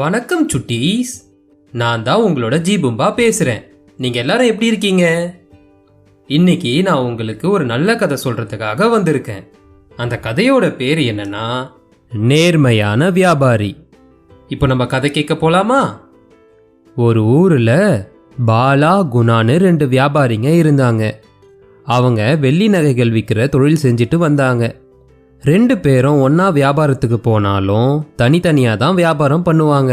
வணக்கம் சுட்டீஸ். நான் தான் உங்களோட ஜீபும்பா பேசுறேன். நீங்க எல்லாரும் எப்படி இருக்கீங்க? இன்னைக்கு நான் உங்களுக்கு ஒரு நல்ல கதை சொல்றதுக்காக வந்திருக்கேன். அந்த கதையோட பேர் என்னன்னா நேர்மையான வியாபாரி. இப்போ நம்ம கதை கேட்க போலாமா? ஒரு ஊர்ல பாலா குணான்னு 2 வியாபாரிங்க இருந்தாங்க. அவங்க வெள்ளி நகைகள் விற்கிற தொழில் செஞ்சுட்டு வந்தாங்க. 2 பேரும் ஒன்றா வியாபாரத்துக்கு போனாலும் தனித்தனியாக தான் வியாபாரம் பண்ணுவாங்க.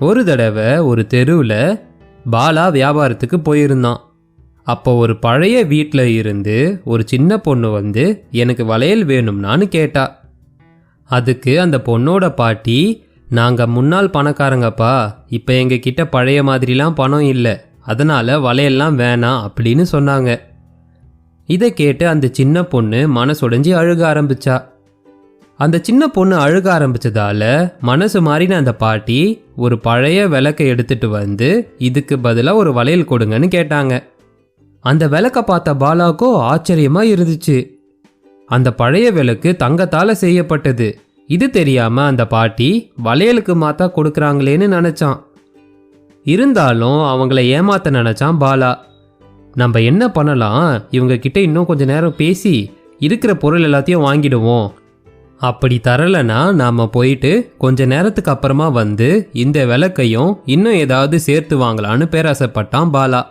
ஒரு தடவை ஒரு தெருவில் பாலா வியாபாரத்துக்கு போயிருந்தான். அப்போ ஒரு பழைய வீட்டில் இருந்து ஒரு சின்ன பொண்ணு வந்து எனக்கு வளையல் வேணும்னான்னு கேட்டா. அதுக்கு அந்த பொண்ணோட பாட்டி, நாங்கள் முன்னாள் பணக்காரங்கப்பா, இப்போ எங்ககிட்ட பழைய மாதிரிலாம் பணம் இல்லை, அதனால் வளையல்லாம் வேணாம் அப்படின்னு சொன்னாங்க. இதை கேட்டு அந்த சின்ன பொண்ணு மனசுடைஞ்சி அழுக ஆரம்பிச்சா. அந்த சின்ன பொண்ணு அழுக ஆரம்பிச்சதால மனசு மாறின அந்த பாட்டி ஒரு பழைய விளக்கை எடுத்துட்டு வந்து இதுக்கு பதிலாக ஒரு வளையல் கொடுங்கன்னு கேட்டாங்க. அந்த விளக்கை பார்த்த பாலாக்கோ ஆச்சரியமா இருந்துச்சு. அந்த பழைய விளக்கு தங்கத்தால செய்யப்பட்டது. இது தெரியாம அந்த பாட்டி வளையலுக்கு மாத்தா கொடுக்குறாங்களேன்னு நினைச்சான். இருந்தாலும் அவங்கள ஏமாத்த நினைச்சான் பாலா. நம்ம என்ன பண்ணலாம், இவங்க கிட்ட இன்னும் கொஞ்ச நேரம் பேசி இருக்கிற பொருள் எல்லாத்தையும் வாங்கிடுவோம். அப்படி தரலைன்னா நாம் போயிட்டு கொஞ்ச நேரத்துக்கு அப்புறமா வந்து இந்த விளக்கையும் இன்னும் ஏதாவது சேர்த்து வாங்கலான்னு பேராசைப்பட்டான் பாலா.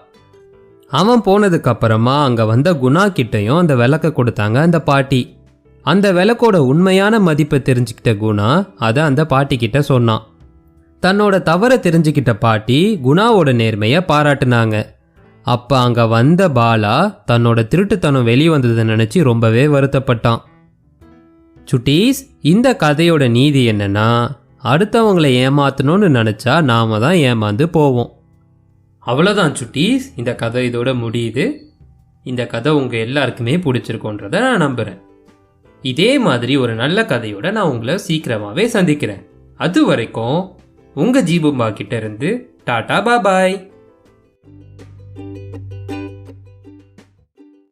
அவன் போனதுக்கு அப்புறமா அங்கே வந்த குணா கிட்டையும் அந்த விளக்கை கொடுத்தாங்க அந்த பாட்டி. அந்த விளக்கோட உண்மையான மதிப்பை தெரிஞ்சுக்கிட்ட குணா அதை அந்த பாட்டி கிட்ட சொன்னான். தன்னோட தவறை தெரிஞ்சுக்கிட்ட பாட்டி குணாவோட நேர்மையை பாராட்டுனாங்க. அப்போ அங்கே வந்த பாலா தன்னோட திருட்டுத்தனம் வெளியே வந்ததை நினச்சி ரொம்பவே வருத்தப்பட்டான். சுட்டீஸ், இந்த கதையோட நீதி என்னன்னா, அடுத்தவங்களை ஏமாத்தணும்னு நினச்சா நாம தான் ஏமாந்து போவோம். அவ்வளோதான் சுட்டீஸ், இந்த கதை இதோட முடியுது. இந்த கதை உங்கள் எல்லாருக்குமே பிடிச்சிருக்கோன்றதை நான் நம்புகிறேன். இதே மாதிரி ஒரு நல்ல கதையோட நான் உங்களை சீக்கிரமாகவே சந்திக்கிறேன். அது வரைக்கும் உங்கள் ஜீபும்பா கிட்ட இருந்து டாடா பாபாய்.